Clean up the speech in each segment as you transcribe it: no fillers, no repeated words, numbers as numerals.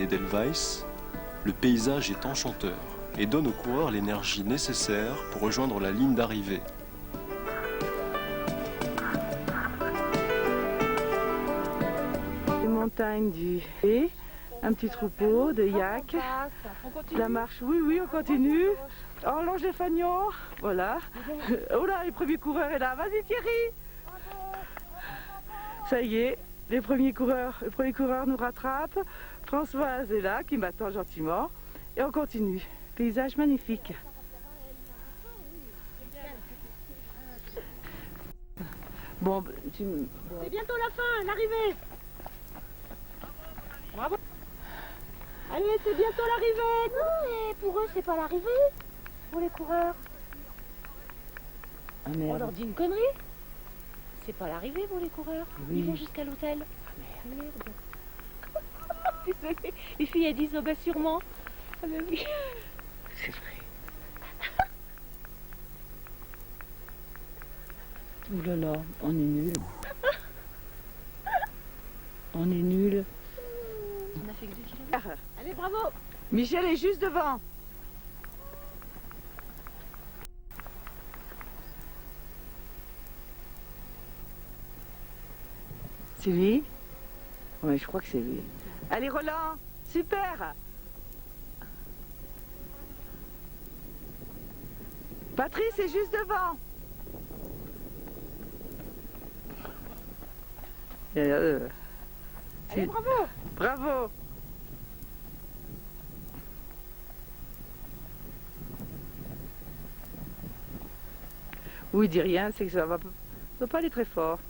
d'Edelweiss, le paysage est enchanteur et donne aux coureurs l'énergie nécessaire pour rejoindre la ligne d'arrivée. Les montagnes du Hé, un petit troupeau de yaks. La marche, oui, on continue. On longe les fagnons, voilà. Oh là, les premiers coureurs est là. Vas-y Thierry. Ça y est, le premier coureur nous rattrape. Françoise est là, qui m'attend gentiment. Et on continue. Paysage magnifique. Bon, c'est bientôt la fin, l'arrivée. Bravo. Allez, c'est bientôt l'arrivée. Non, mais pour eux, c'est pas l'arrivée. Pour les coureurs. Ah, merde. On leur dit une connerie. C'est pas l'arrivée pour les coureurs. Oui. Ils vont jusqu'à l'hôtel. Ah, merde. Désolée. Les filles, elles disent, oh ben sûrement. Ah ben oui. C'est vrai. Ouh là là, on est nuls. On est nuls. On a fait que 2 kilomètres. Allez, bravo. Michel est juste devant. C'est lui? Oui, je crois que c'est lui. Allez Roland, super. Patrice est juste devant. Allez, bravo. Bravo. Oui, dis rien, c'est que ça va pas aller très fort.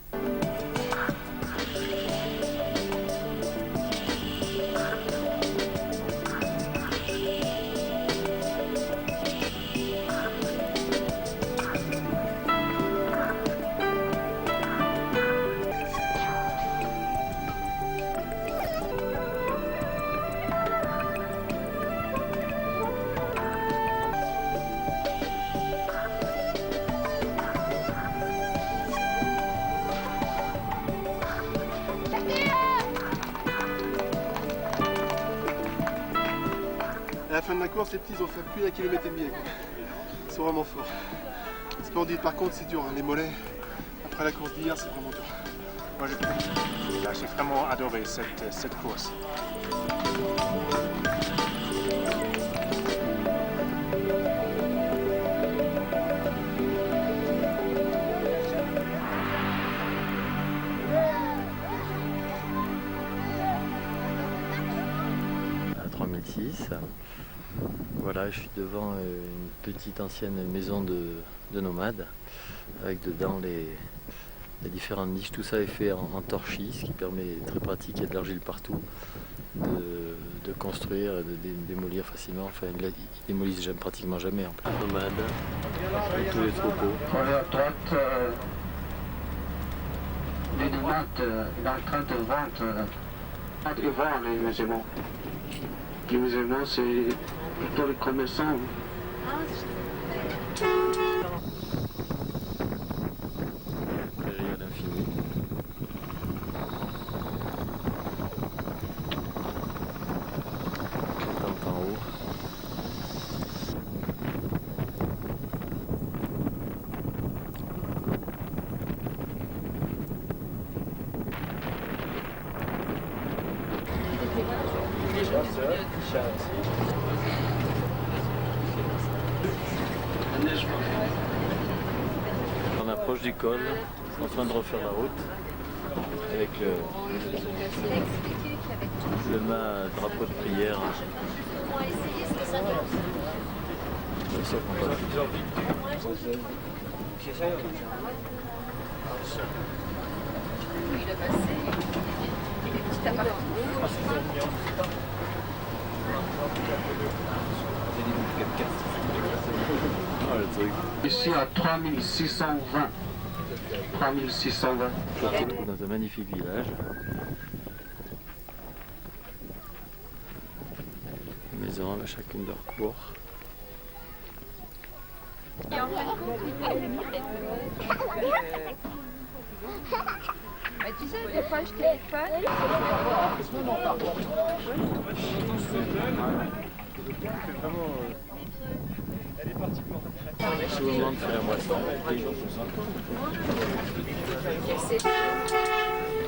À la fin de la course, les petits ils ont fait plus d'1,5 km. Ils sont vraiment forts. Splendide, par contre c'est dur, hein, les mollets. Après la course d'hier, c'est vraiment dur. Moi j'ai vraiment adoré cette course. À 3006. Voilà, je suis devant une petite ancienne maison de nomades, avec dedans les différentes niches. Tout ça est fait en torchis, ce qui permet, très pratique, il y a de l'argile partout, de construire, de démolir facilement. Enfin, ils démolissent pratiquement jamais en plein nomade, avec tous les troupeaux. Sur la droite, les nomades, il est en train de vendre les musulmans. Les musulmans, c'est plutôt les commerçants. Prairie à l'infini. Tant en haut. On approche du col, on est en train de refaire la route avec le mât drapeau de prière. Oh, le truc. Ici à 3620. 3620. Dans un magnifique village. Les maisons avec chacune leur cour. Tu sais, des fois je téléphone. Tout le monde fait la moisson.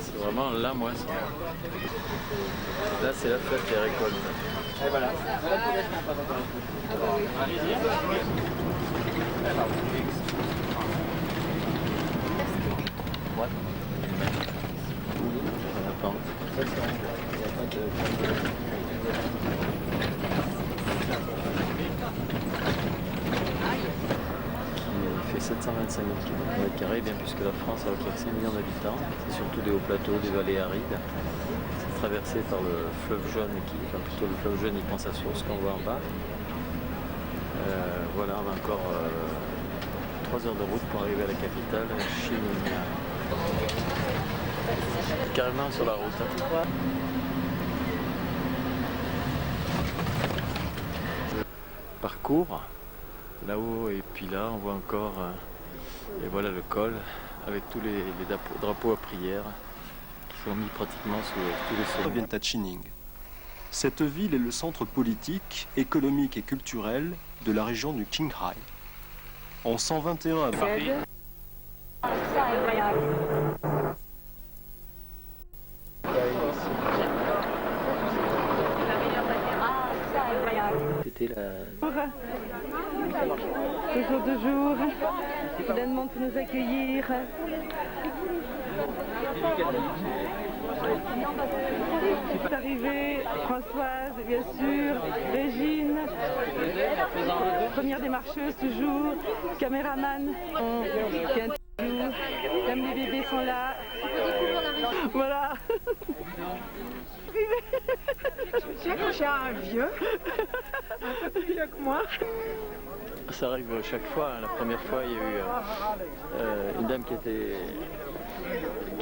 C'est vraiment la moisson. Là, c'est la fête des récoltes. Et voilà. Il fait 725 000 km², bien plus que la France avec 5 millions d'habitants. C'est surtout des hauts plateaux, des vallées arides. C'est traversé par le fleuve jaune, plutôt le fleuve jaune il prend sa source qu'on voit en bas. Voilà, on a encore 3 heures de route pour arriver à la capitale, Chining. Carrément sur la route. Parcours là-haut et puis là on voit encore et voilà le col avec tous les drapeaux à prière qui sont mis pratiquement sous tous les sommets. Viennent à Chining. Cette ville est le centre politique, économique et culturel de la région du Qinghai. En 121 avant. C'était toujours, il demande pour nous accueillir. C'est arrivé, Françoise, bien sûr, Régine, première démarcheuse toujours, caméraman, qui interview, comme les bébés sont là. Voilà. J'ai accroché à un vieux, un peu plus vieux que moi. Ça arrive chaque fois. La première fois, il y a eu une dame qui a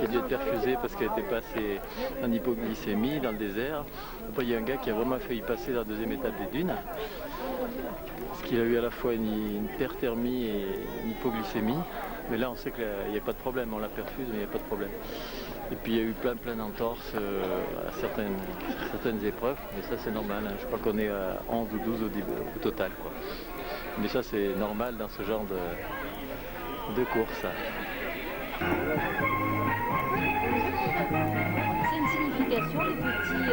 dû être perfusée parce qu'elle était passée en hypoglycémie dans le désert. Après, il y a un gars qui a vraiment failli passer dans la deuxième étape des dunes. Parce qu'il a eu à la fois une hyperthermie et une hypoglycémie. Mais là, on sait qu'il n'y a pas de problème. On la perfuse, mais il n'y a pas de problème. Et puis, il y a eu plein d'entorses à certaines épreuves. Mais ça, c'est normal. Hein. Je crois qu'on est à 11 ou 12 au total, quoi. Mais ça, c'est normal dans ce genre de course. C'est une signification, les petits...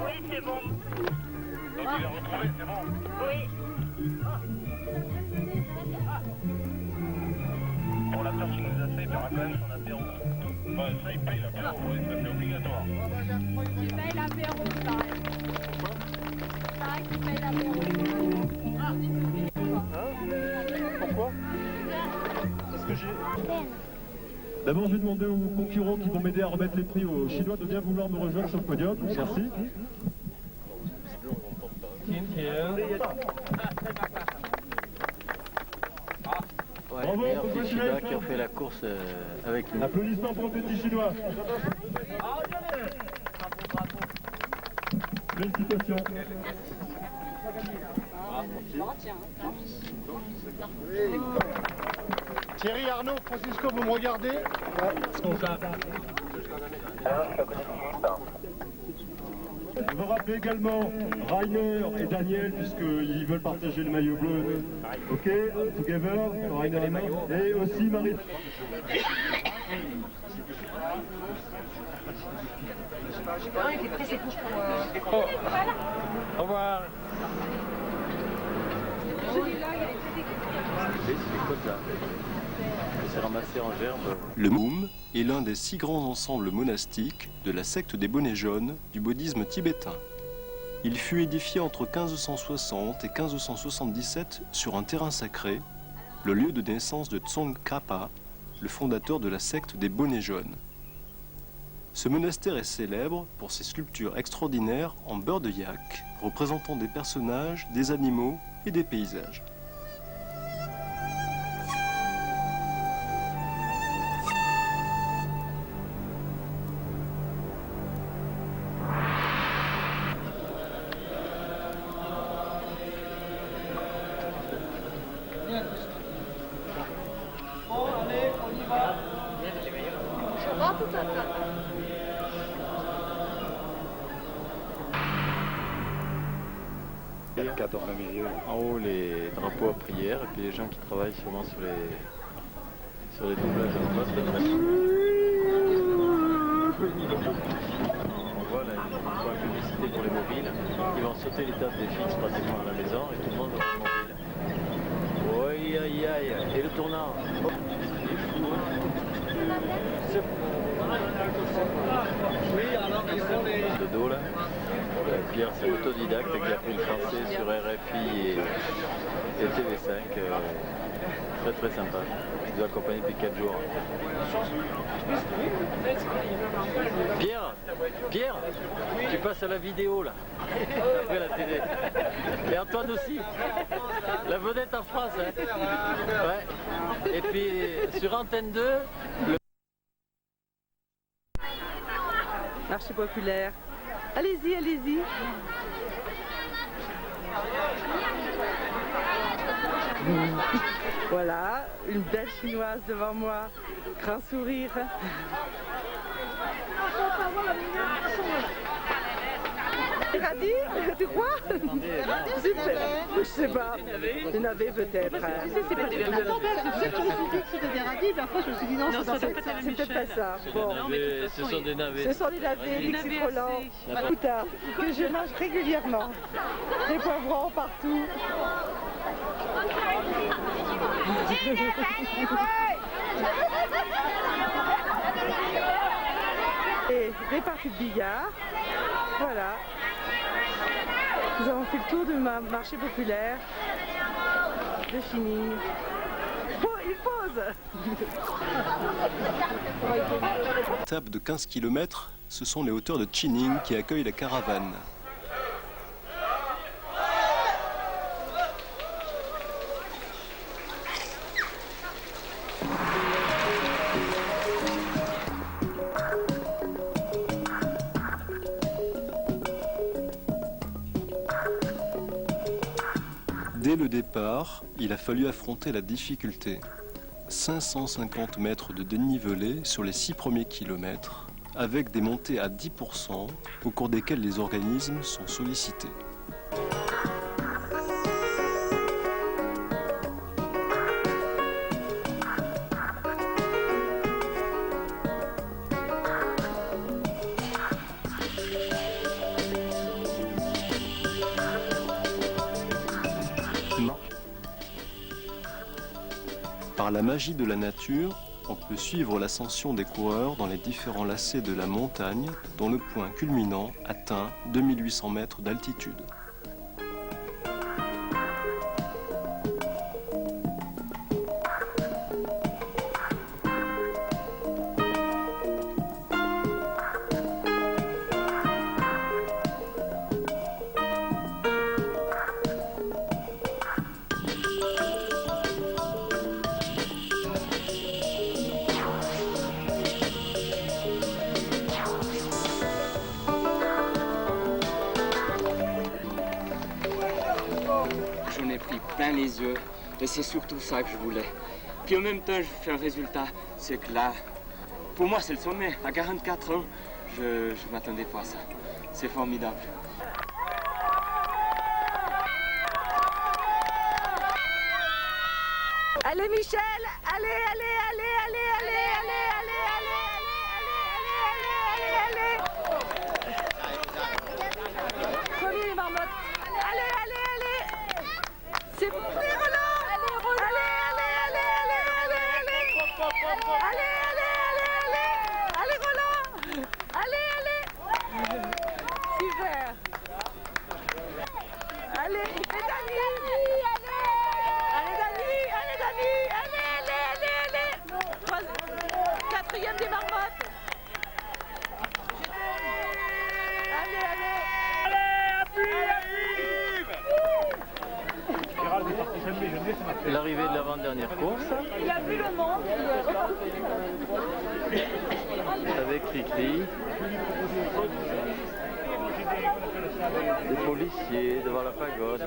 Oui, c'est bon. Donc il l'a retrouvé, c'est bon. Oui. Pour la tâche qu'il nous a fait, il aura quand même son apéro. Bah, ça, il paye l'apéro, oui, ça c'est obligatoire. Tu payes l'apéro, ça. Tu payes l'apéro. Pourquoi? Parce que j'ai... D'abord, je vais demander aux concurrents qui vont m'aider à remettre les prix aux Chinois de bien vouloir me rejoindre sur le podium. Merci. Bravo, les Chinois qui ont fait la course avec nous. Applaudissements pour les petits Chinois. Félicitations. Thierry, Arnaud, Francisco, vous me regardez? Je veux rappeler également Rainer et Daniel, puisqu'ils veulent partager le maillot bleu. Ok, together, Rainer et aussi Marie. Au revoir. C'est les côtes là. C'est ramassé en gerbe. Le Moum est l'un des 6 grands ensembles monastiques de la secte des bonnets jaunes du bouddhisme tibétain. Il fut édifié entre 1560 et 1577 sur un terrain sacré, le lieu de naissance de Tsongkhapa, le fondateur de la secte des bonnets jaunes. Ce monastère est célèbre pour ses sculptures extraordinaires en beurre de yak, représentant des personnages, des animaux et des paysages. En haut, les drapeaux à prière et puis les gens qui travaillent sûrement sur les doublages en face de la machine. On voit là, une publicité pour les mobiles. Ils vont sauter l'étape des fixes pratiquement à la maison et tout le monde va sur le mobile. Aïe aïe aïe. Et le tournant. Oh, il est fou, hein. De dos là. Pierre, c'est autodidacte qui a appris le français sur RFI et TV5. Très très sympa. Je dois accompagner depuis 4 jours. Pierre, tu passes à la vidéo là. Après la télé. Et Antoine aussi. La vedette en France. Hein. Ouais. Et puis sur Antenne 2, le marché populaire. Allez-y, allez-y. Voilà, une belle chinoise devant moi. Grand sourire. Radis, tu crois? Super. Je sais pas. Des navets peut-être. C'est pas des navets. Je me suis dit que c'était des radis, mais après je me suis dit non, c'est peut-être pas ça. Bon. ce sont des navets. Ce sont des navets, des Roland, Kouta, que je mange régulièrement. Des poivrons partout. Et des parties de billard. Voilà. Nous avons fait le tour du marché populaire de Xining. Oh, il pose. Étape de 15 km, ce sont les hauteurs de Xining qui accueillent la caravane. Dès le départ, il a fallu affronter la difficulté. 550 mètres de dénivelé sur les 6 premiers kilomètres, avec des montées à 10% au cours desquelles les organismes sont sollicités. Par la magie de la nature, on peut suivre l'ascension des coureurs dans les différents lacets de la montagne, dont le point culminant atteint 2800 mètres d'altitude. J'en ai pris plein les yeux et c'est surtout ça que je voulais. Puis en même temps, je fais un résultat, c'est que là, pour moi, c'est le sommet. À 44 ans, je ne m'attendais pas à ça. C'est formidable. Allez Michel, allez, allez, allez, allez, allez, allez, allez, allez, allez, allez, allez. Premier les marmottes. Allez, allez, allez. C'est pour les Roland. Allez, allez, allez, allez, allez, allez, allez. Allez, allez, allez, allez. dernière course. Il a vu le monde, il est reparti. Avec Cricri. Des policiers devant la pagode. Le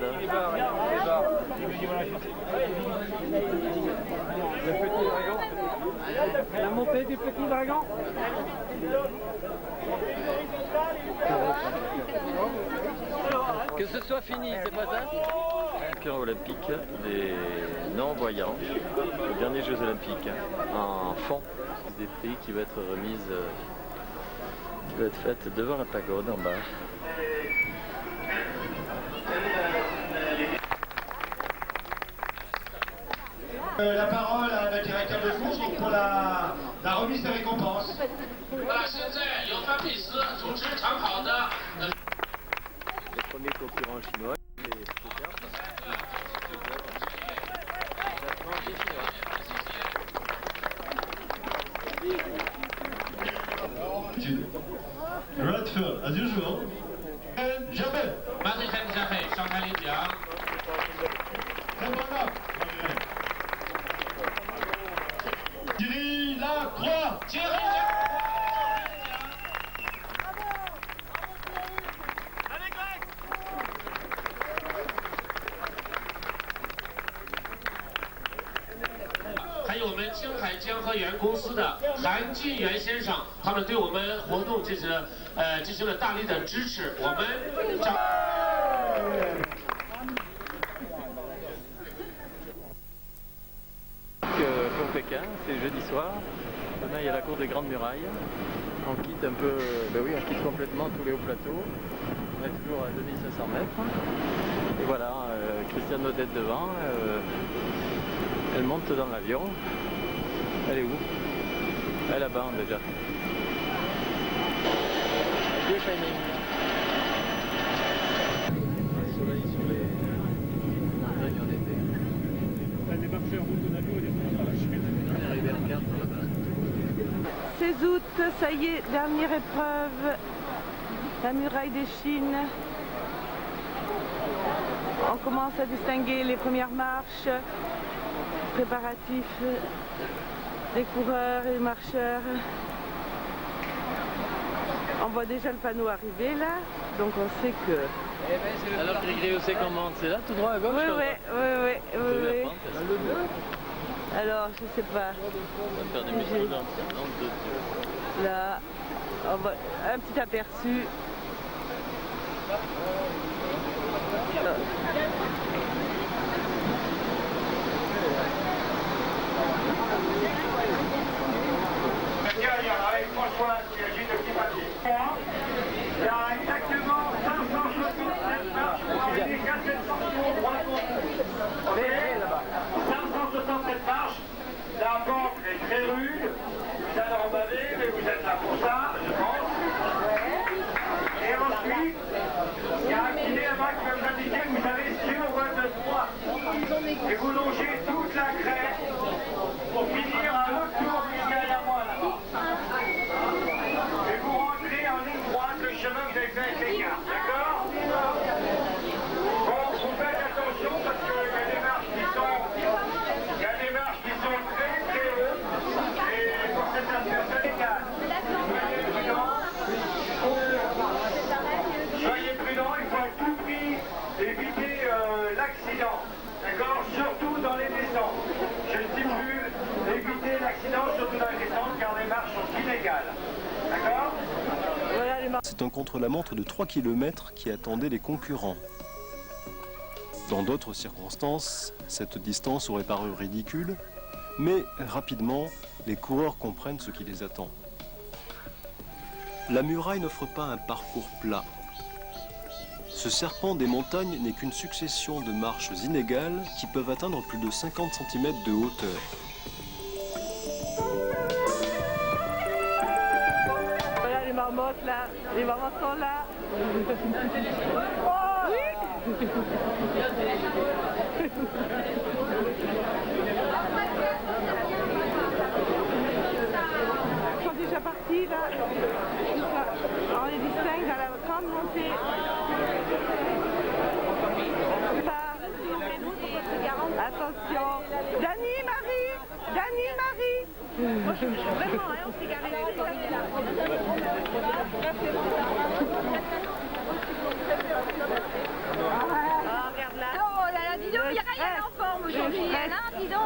petit dragon. La montée du petit dragon. Que ce soit fini, c'est pas ça? Champion olympique des non-voyants, les derniers Jeux olympiques, en fond des prix qui va être remise, qui va être faite devant la pagode en bas. La parole à la directeur de course pour la remise des récompenses. Les premiers concurrents chinois, les Redford, as usual. Jamais. Thierry Lacroix. Pour Pékin, c'est jeudi soir. Demain il y a la cour des Grandes Murailles. On quitte un peu, ben oui, on quitte complètement tous les hauts plateaux. On est toujours à 2500 mètres. Et voilà, Christiane Odette devant. Elle monte dans l'avion. Elle est où? Elle est là-bas déjà. Adieu Shining. Le soleil sur les montagnes en été. Les marcheurs route de Nago, ils sont On est arrivé à 4 là-bas. 16 août, ça y est, dernière épreuve, la muraille des Chines. On commence à distinguer les premières marches, préparatifs des coureurs et des marcheurs. On voit déjà le panneau arriver là, donc on sait que... Alors Grégry, où c'est qu'on monte? C'est là, tout droit à gauche? Oui. Alors, je sais pas. On va faire des méthodes dans deux. Là, on voit un petit aperçu. Avec François, qui agit de petit papier. Il y a exactement 567 marches pour arriver qu'à 700 tours droit compte. 567 marches. La pente est très rude. Vous allez en baver, mais vous êtes là pour ça, je pense. Et ensuite, il y a un petit là-bas qui va vous indiquer que vous avez sur votre droite. Et vous longez toute la crête pour finir un autre tour derrière moi là-bas. Et vous rentrez en ligne droite le chemin que vous avez fait avec les cartes, d'accord? Bon, vous faites attention parce qu'il y a des marches qui sont très très hautes et pour cette personne égale. Soyez prudents, il faut à tout prix éviter l'accident, d'accord? Surtout dans les descentes. Je stipule éviter l'accident, surtout dans les descentes, car les marches sont inégales. D'accord? C'est un contre-la-montre de 3 km qui attendait les concurrents. Dans d'autres circonstances, cette distance aurait paru ridicule, mais rapidement, les coureurs comprennent ce qui les attend. La muraille n'offre pas un parcours plat. Ce serpent des montagnes n'est qu'une succession de marches inégales qui peuvent atteindre plus de 50 cm de hauteur. Voilà les marmottes là, les marmottes sont là. Oui. Ils sont déjà partis là. On les distingue dans la grande montée. Attention. Dani, Vraiment, hein, on s'est garé. Ah, regarde là. Oh là là, dis donc, Mireille, elle est en forme aujourd'hui. Dis donc.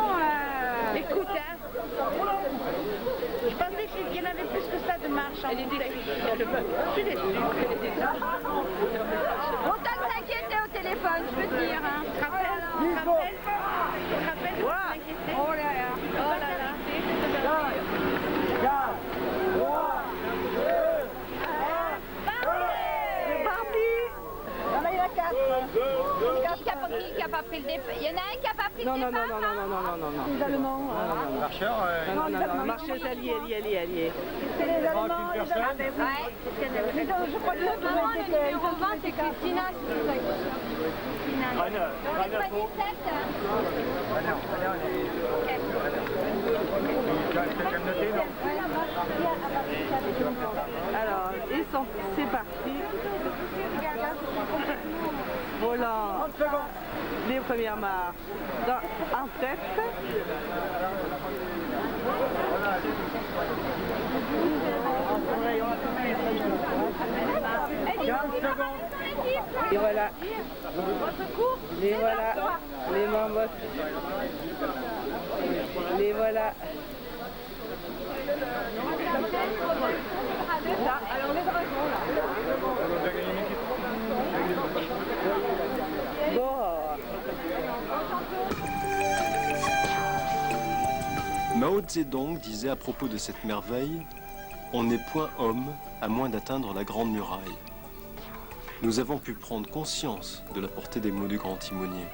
Écoute, hein. Je pensais qu'il y en avait plus que ça de marche. Elle est déçue. Je suis déçue. Autant de s'inquiéter au téléphone, je peux te dire. Hein. Tu te rappelles de s'inquiéter? Oh là là. Oh là là. Qui a pas pris le départ? Il y en a un qui a pas pris le départ? Non. Les Allemands. Les marcheurs Non, marcheuse alliée. C'est les Allemands. Ouais. Je crois que le numéro 20, c'est Christina. Alors, c'est parti. Voilà les premières marches en tête. Et voilà. Les voilà. Les mambottes. Les voilà. Alors les dragons là. Bon. Mao Zedong disait à propos de cette merveille « On n'est point homme à moins d'atteindre la grande muraille ». Nous avons pu prendre conscience de la portée des mots du grand timonier.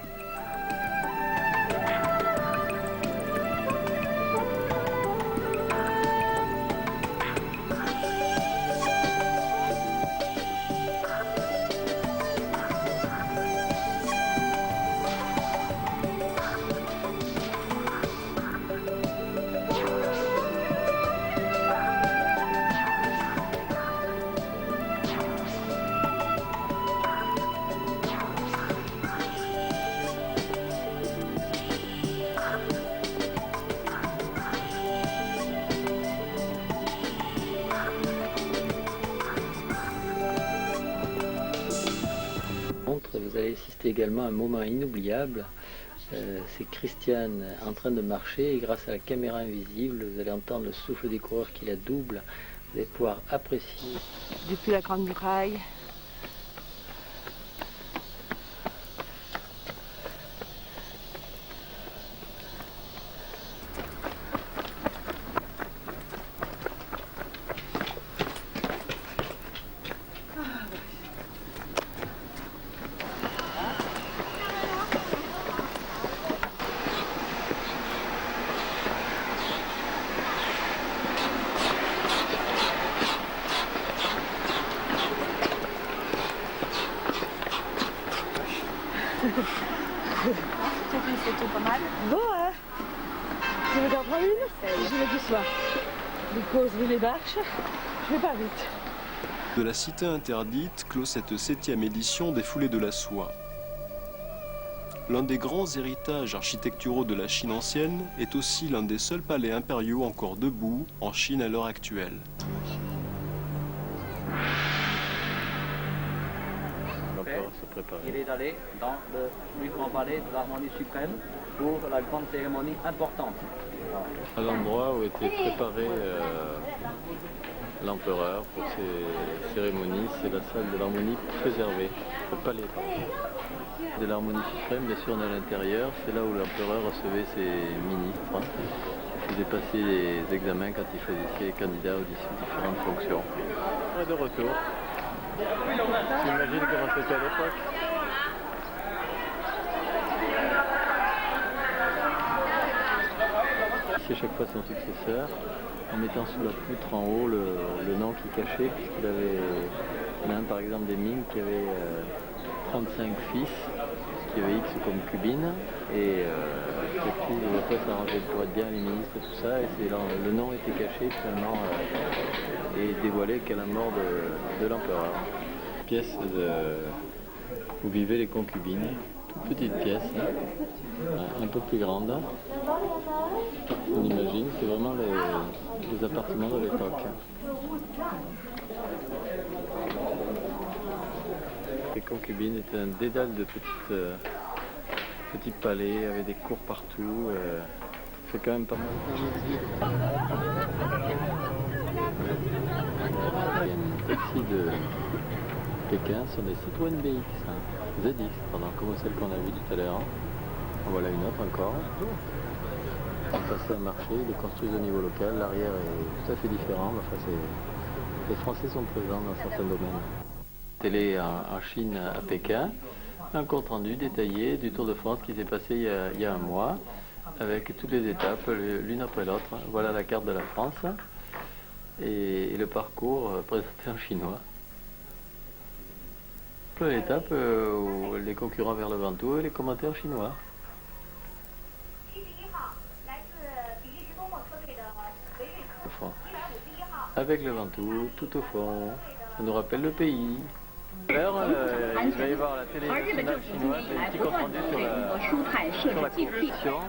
Vous allez assister également à un moment inoubliable. C'est Christiane en train de marcher et grâce à la caméra invisible, vous allez entendre le souffle des coureurs qui la double. Vous allez pouvoir apprécier. Depuis la Grande Muraille. Pas mal. Bon, hein. Tu veux t'en prendre une? Je vais doucement. Du coup, je vais les marches. Je vais pas vite. De la cité interdite clôt cette 7e édition des Foulées de la Soie. L'un des grands héritages architecturaux de la Chine ancienne est aussi l'un des seuls palais impériaux encore debout en Chine à l'heure actuelle. Il est allé dans le plus grand palais de l'harmonie suprême pour la grande cérémonie importante. À l'endroit où était préparé l'empereur pour ses cérémonies, c'est la salle de l'harmonie préservée, le palais de l'harmonie suprême. Bien sûr, on est à l'intérieur, c'est là où l'empereur recevait ses ministres, il faisait passer les examens quand il choisissait les candidats aux différentes fonctions. Et de retour. T'imagines comment c'était à l'époque? C'est chaque fois son successeur, en mettant sous la poutre en haut le nom qu'il cachait, puisqu'il avait, il y en a un par exemple des Ming qui avait 35 fils, qui avait X concubines, et cette fille des fois s'arrangeait pour être bien les ministres et tout ça, et le nom était caché finalement et dévoilé qu'à la mort de l'empereur. Pièce où vivaient les concubines, toute petite pièce, un peu plus grande. on imagine, c'est vraiment les appartements de l'époque. Les concubines étaient un dédale de petits palais avec des cours partout. C'est quand même pas mal. Les taxis de Pékin sont des Citroën BX, ZX, pardon, comme celle qu'on a vue tout à l'heure. En voilà une autre encore. On passe un marché, ils le construisent au niveau local, l'arrière est tout à fait différent. Enfin, les Français sont présents dans certains domaines. Télé en Chine à Pékin, un compte rendu détaillé du Tour de France qui s'est passé il y a un mois, avec toutes les étapes l'une après l'autre. Voilà la carte de la France et le parcours présenté en chinois. Plein d'étapes où les concurrents vers le Ventoux et les commentaires chinois. Avec le Ventoux, tout au fond, ça nous rappelle le pays. Alors, il va y avoir la télé nationale chinoise, un petit compte rendu sur la compétition.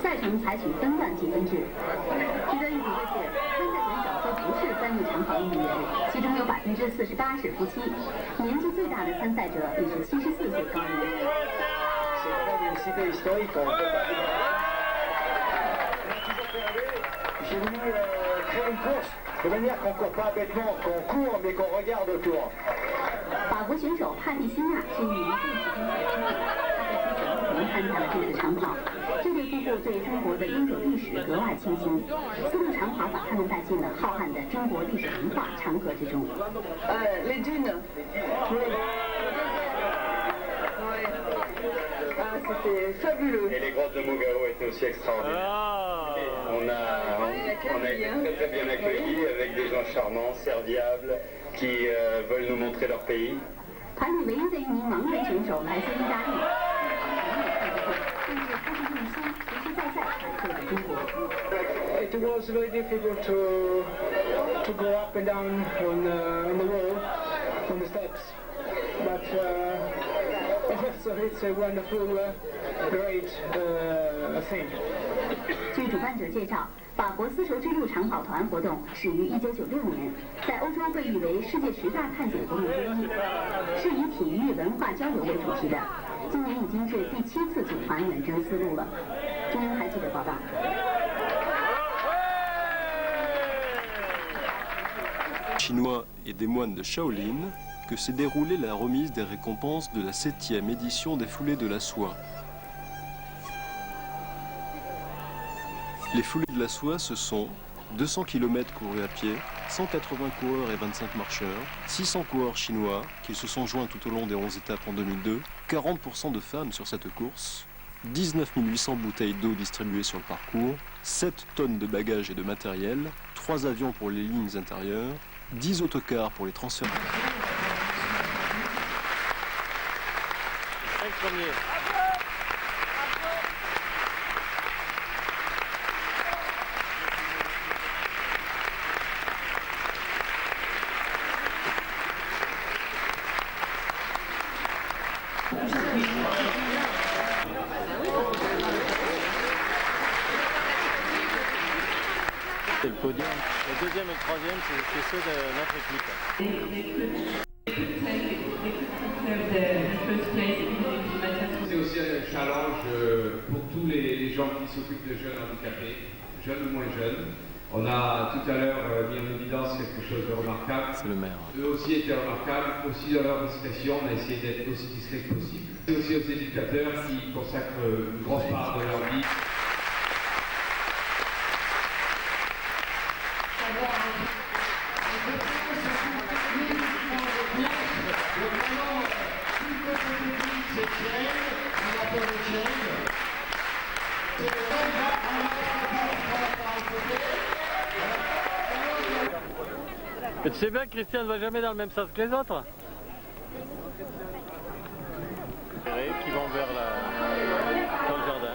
赛程采取分段积分制。值得一提的是，参赛选手都不是3日长跑运动员，其中有48%是夫妻，年纪最大的参赛者已是74岁高龄。J'ai voulu créer une course de manière qu'on ne court pas bêtement, qu'on court mais qu'on regarde autour. 法国选手帕蒂西娜是一名电子竞赛选手，他和妻子同参加了这次长跑。这对夫妇对中国的悠久历史格外倾心，丝路长跑把他们带进了浩瀚的中国历史文化长河之中。Les dunes. C'était fabuleux. Et les grottes de Mogao étaient aussi extraordinaires. On a été très bien accueillis avec des gens charmants, serviables, qui veulent nous montrer leur pays. 团里唯一的一名盲人选手来自意大利，但是他是用心实实在在阐述着中国。It was very difficult to go up and down on the wall, on the steps, but so it's a wonderful, great thing. 据主办者介绍，法国丝绸之路长跑团活动始于1996年，在欧洲被誉为世界10大探险活动之一，是以体育文化交流为主题的。今年已经是第7次组团远征丝路了。中央台记者报道。Chinois et des moines de Shaolin que s'est déroulée la remise des récompenses de la 7e édition des Foulées de la Soie. Les Foulées de la Soie, ce sont 200 km courus à pied, 180 coureurs et 25 marcheurs, 600 coureurs chinois qui se sont joints tout au long des 11 étapes en 2002, 40% de femmes sur cette course, 19 800 bouteilles d'eau distribuées sur le parcours, 7 tonnes de bagages et de matériel, 3 avions pour les lignes intérieures, 10 autocars pour les transferts. C'est le podium. Le deuxième et le troisième, c'est ceux de notre équipe. C'est aussi un challenge pour tous les gens qui s'occupent de jeunes handicapés, jeunes ou moins jeunes. On a tout à l'heure mis en évidence quelque chose de remarquable. C'est le maire. Eux aussi étaient remarquables, aussi dans leur discrétion, on a essayé d'être aussi discret que possible. C'est aussi aux éducateurs qui consacrent une grosse part de leur vie. Et tu sais bien que Christian ne va jamais dans le même sens que les autres. Qui vont vers dans le jardin.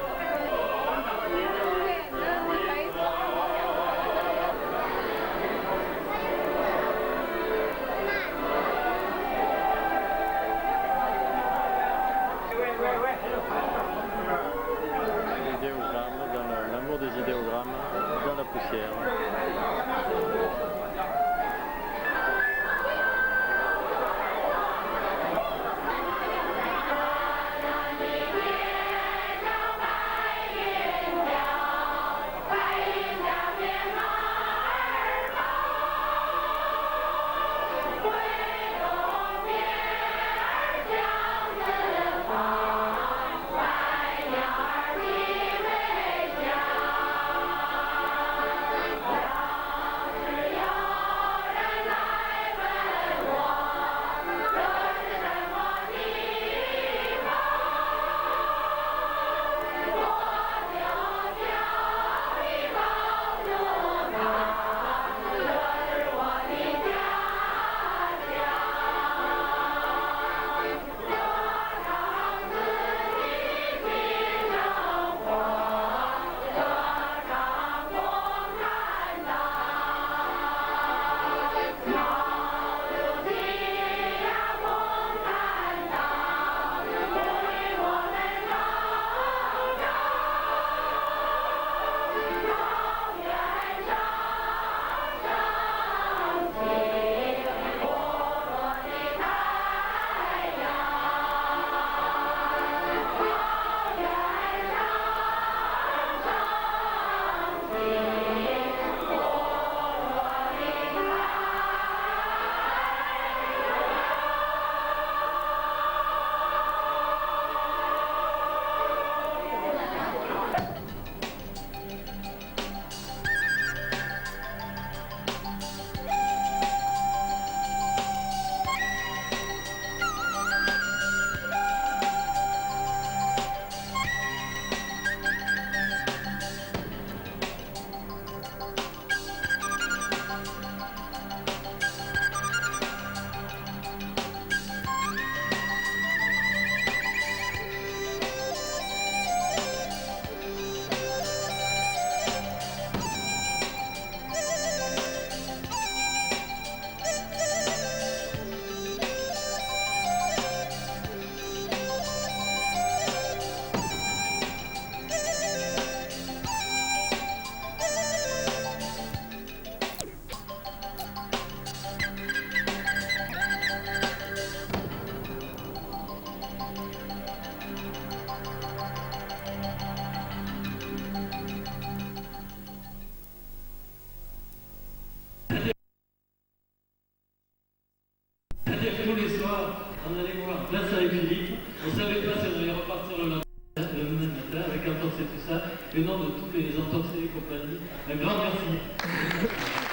et tout ça. Et au nom de tous les entorcés et compagnie, un grand merci.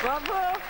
Bravo.